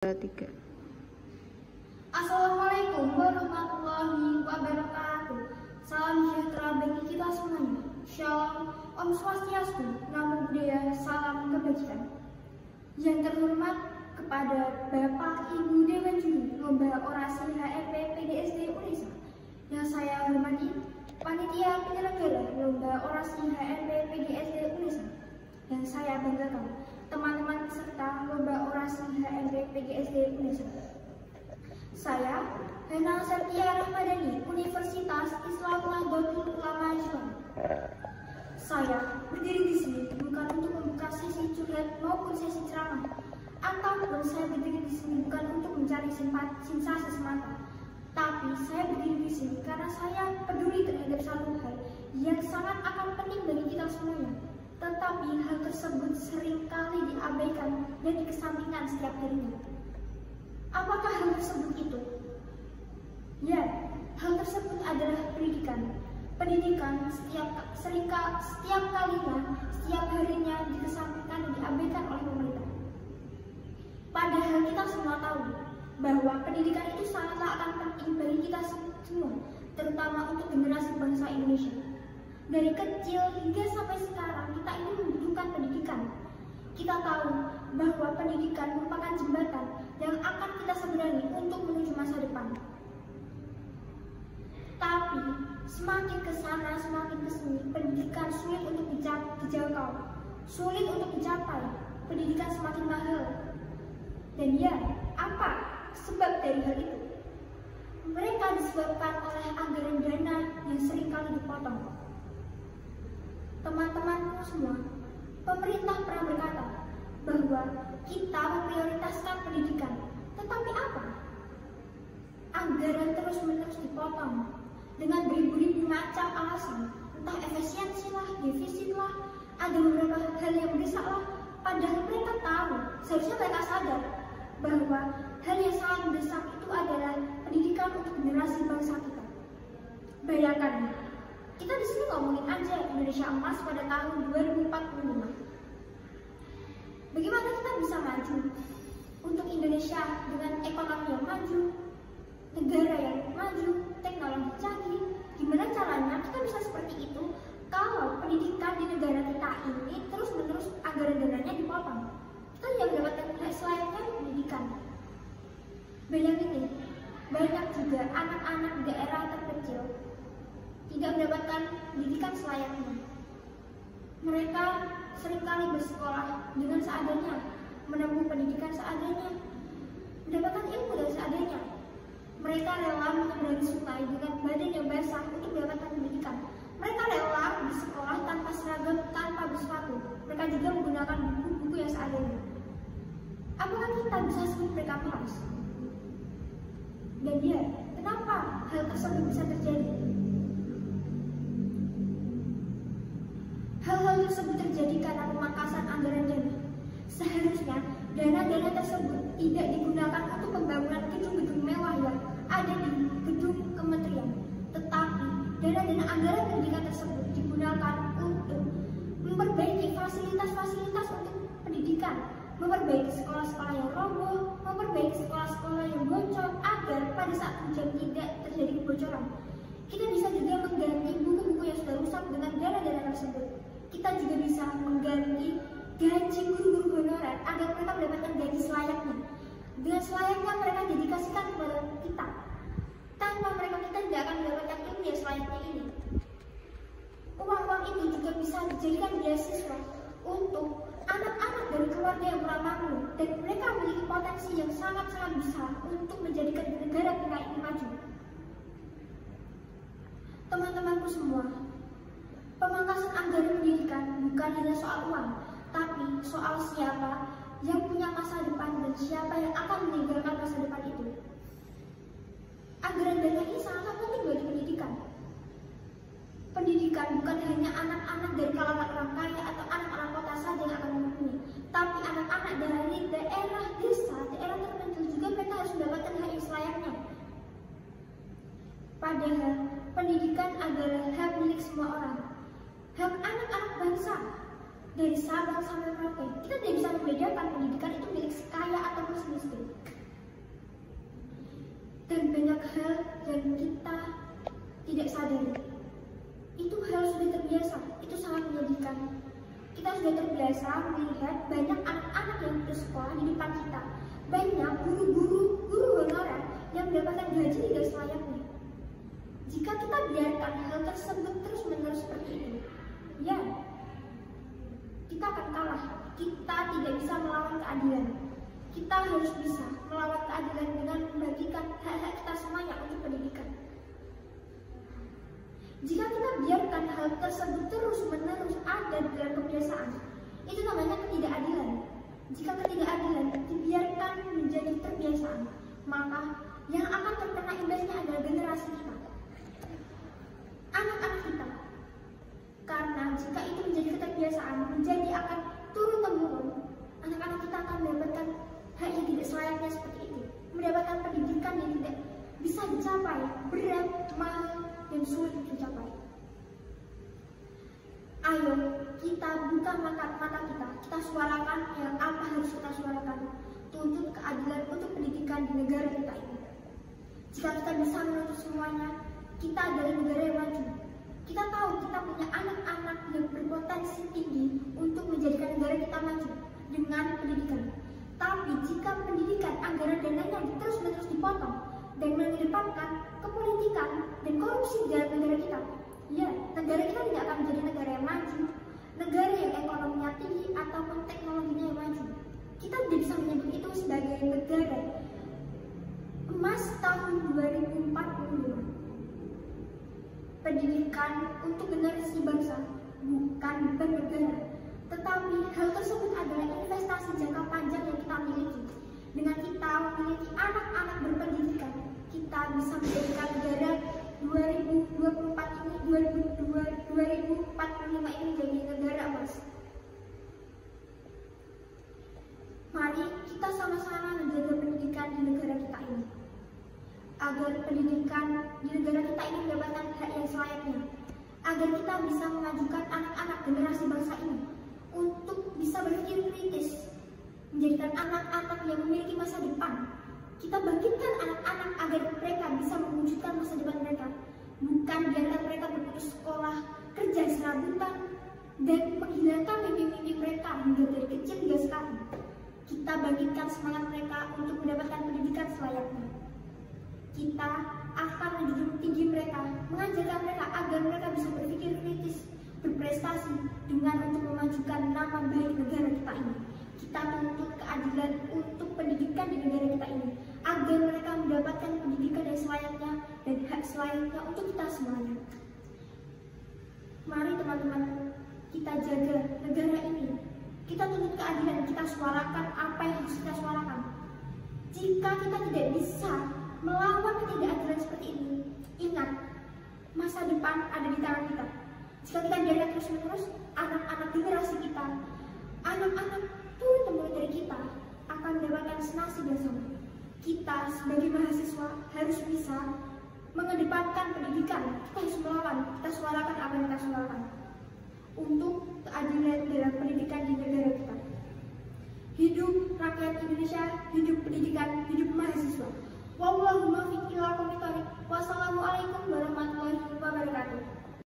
3. Assalamualaikum warahmatullahi wabarakatuh. Salam sejahtera bagi kita semuanya. Shalom, Om Swastiastu, Namo Buddhaya, salam kebajikan. Yang terhormat kepada Bapak Ibu Dewan Juri Lomba Orasi HMP PGSD Unesa. Yang saya hormati Panitia Penyelenggara Lomba Orasi HMP PGSD Unesa. Yang saya banggakan teman-teman peserta Lomba Orasi HMP PGSD Unesa. Saya, Hana Satya Rahmadani, Universitas Islam Nahdlatul Ulama Islam. Saya berdiri di sini bukan untuk membuka sesi curhat maupun sesi ceramah, ataupun saya berdiri di sini bukan untuk mencari sensasi semata. Tapi saya berdiri di sini karena saya peduli terhadap satu hal yang sangat akan penting bagi kita semuanya. Tetapi hal tersebut seringkali diabaikan dan dikesampingkan setiap harinya. Apakah hal tersebut itu? Ya, hal tersebut adalah pendidikan. Pendidikan setiap kalinya, setiap harinya dikesampingkan dan diabaikan oleh pemerintah. Padahal kita semua tahu bahwa pendidikan itu sangatlah akan penting bagi kita semua, terutama untuk generasi bangsa Indonesia. Dari kecil hingga sampai sekarang kita ini membutuhkan pendidikan. Kita tahu bahwa pendidikan merupakan jembatan yang akan kita seberangi untuk menuju masa depan. Tapi semakin ke sana, semakin ke sini, pendidikan sulit untuk dijangkau, sulit untuk dicapai. Pendidikan semakin mahal. Dan ya, apa sebab dari hal itu? Mereka disebabkan oleh anggaran dana yang seringkali dipotong. Teman-temanku semua, pemerintah pernah berkata bahwa kita memprioritaskan pendidikan, tetapi apa? Anggaran terus-menerus dipotong dengan beribu-ribu macam alasan, entah efisiensi lah, defisit lah, ada beberapa hal yang mendesak lah. Padahal mereka tahu, seharusnya mereka sadar bahwa hal yang sangat mendesak itu adalah pendidikan untuk generasi bangsa kita. Bayangkan, kita di sini ngomongin aja Indonesia emas pada tahun 2045. Bagaimana kita bisa maju untuk Indonesia dengan ekonomi yang maju, negara yang maju, teknologi canggih? Gimana caranya kita bisa seperti itu kalau pendidikan di negara kita ini terus-menerus anggaran dananya dipotong? Kita yang mendapatkan hak selayaknya pendidikan. Bayangin nih, banyak juga anak-anak di daerah terpencil tidak mendapatkan pendidikan selayaknya. Mereka seringkali bersekolah dengan seadanya, menempuh pendidikan seadanya, mendapatkan ilmu dari seadanya. Mereka rela menyeberangi sungai dengan badan yang basah untuk mendapatkan pendidikan. Mereka rela di sekolah tanpa seragam, tanpa bersepatu. Mereka juga menggunakan buku-buku yang seadanya. Apakah kita bisa sebut mereka malas? Dan dia, kenapa hal tersebut bisa terjadi? Hal-hal tersebut terjadi karena pemangkasan anggaran dana. Seharusnya dana-dana tersebut tidak digunakan untuk pembangunan gedung-gedung mewah yang ada di gedung kementerian, tetapi dana-dana anggaran pendidikan tersebut digunakan untuk memperbaiki fasilitas-fasilitas untuk pendidikan, memperbaiki sekolah-sekolah yang roboh, memperbaiki sekolah-sekolah yang bocor agar pada saat ujian tidak terjadi kebocoran. Kita bisa juga mengganti buku-buku yang sudah rusak dengan dana-dana tersebut. Kita juga bisa mengganti gaji guru-guru honorer agar mereka mendapatkan gaji selayaknya. Dengan selayaknya mereka dedikasikan kepada kita. Tanpa mereka kita tidak akan mendapatkan ilmu yang selayaknya ini. Uang-uang itu juga bisa dijadikan beasiswa untuk anak-anak dari keluarga yang kurang mampu dan mereka memiliki potensi yang sangat-sangat besar untuk menjadikan negara kita ini maju. Teman-temanku semua, pemangkasan anggaran pendidikan bukan hanya soal uang, tapi soal siapa yang punya masa depan dan siapa yang akan meninggalkan masa depan itu. Anggaran dana ini sangat penting bagi pendidikan. Pendidikan bukan hanya anak-anak dari kalangan orang kaya atau anak-anak kota saja yang akan memenuhi, tapi anak-anak dari daerah desa, daerah terpencil juga mereka harus mendapatkan hak yang selayaknya. Padahal pendidikan adalah hak milik semua orang, hak anak-anak bangsa. dari Sabang sampai Merauke. Kita tidak bisa membedakan pendidikan itu milik kaya atau miskin. Dan banyak hal yang kita tidak sadari. Itu hal sudah terbiasa, itu sangat menyedihkan. Kita sudah terbiasa melihat banyak anak-anak yang bersekolah di depan kita. Banyak guru honorer yang mendapatkan gaji tidak selayaknya. Jika kita biarkan hal tersebut terus-menerus seperti itu, ya, kita akan kalah. Kita tidak bisa melawan keadilan. Kita harus bisa melawan keadilan dengan membagikan hak-hak kita semuanya untuk pendidikan. Jika kita biarkan hal tersebut terus-menerus ada dalam kebiasaan, itu namanya ketidakadilan. Jika ketidakadilan dibiarkan menjadi kebiasaan, maka yang akan terkena imbasnya adalah generasi kita, anak-anak kita. Karena jika itu menjadi kebiasaan, menjadi akan turun-temurun, anak-anak kita akan mendapatkan hak yang tidak selayaknya seperti itu, mendapatkan pendidikan yang tidak bisa dicapai, berat, mahal, dan sulit dicapai. Ayo kita buka mata kita suarakan yang apa harus kita suarakan. Tuntut keadilan untuk pendidikan di negara kita ini. Jika kita bisa menuntut semuanya, kita adalah negara yang maju. Kita tahu kita punya anak-anak yang berpotensi tinggi untuk menjadikan negara kita maju dengan pendidikan. Tapi jika pendidikan, anggaran dananya terus-menerus dipotong dan mengedepankan kepolitikan dan korupsi di dalam negara kita, ya, negara kita tidak akan menjadi negara yang maju, negara yang ekonominya tinggi ataupun teknologinya yang maju. Kita tidak bisa menyebut itu sebagai negara emas tahun 2045. Pendidikan untuk generasi bangsa bukan beban negara, tetapi hal tersebut adalah investasi jangka panjang yang kita miliki. Dengan kita memiliki anak-anak berpendidikan, kita bisa menjadikan negara 2024 ini, 2045 ini menjadi negara emas. Mari kita sama-sama menjaga pendidikan di negara kita ini, agar pendidikan di negara kita ini mendapatkan hak yang selayaknya, agar kita bisa mengajukan anak-anak generasi bangsa ini untuk bisa berpikir kritis, menjadikan anak-anak yang memiliki masa depan. Kita bangkitkan anak-anak agar mereka bisa mewujudkan masa depan mereka, bukan biarkan mereka berputus sekolah, kerja serabutan, dan menghilangkan mimpi-mimpi mereka hingga dari kecil hingga sekarang. Kita bangkitkan semangat mereka untuk mendapatkan pendidikan selayaknya. Kita akan menjunjung tinggi mereka, mengajarkan mereka agar mereka bisa berpikir kritis, berprestasi dengan untuk memajukan nama baik negara kita ini. Kita tuntut keadilan untuk pendidikan di negara kita ini, agar mereka mendapatkan pendidikan yang selayaknya dan hak selayaknya untuk kita semuanya. Mari teman-teman, kita jaga negara ini. Kita tuntut keadilan, kita suarakan apa yang harus kita suarakan. Jika kita tidak bisa melawan ketidakadilan seperti ini, ingat, masa depan ada di tangan kita. Jika kita biarkan terus-menerus, anak-anak generasi kita, anak-anak turun-temurun dari kita akan mendapatkan senasib yang sama. Kita sebagai mahasiswa harus bisa mengedepankan pendidikan. Kita harus melawan, kita suarakan apa yang kita suarakan untuk keadilan dalam pendidikan di negara kita. Hidup rakyat Indonesia, hidup pendidikan, hidup mahasiswa. Wassalamualaikum warahmatullahi wabarakatuh.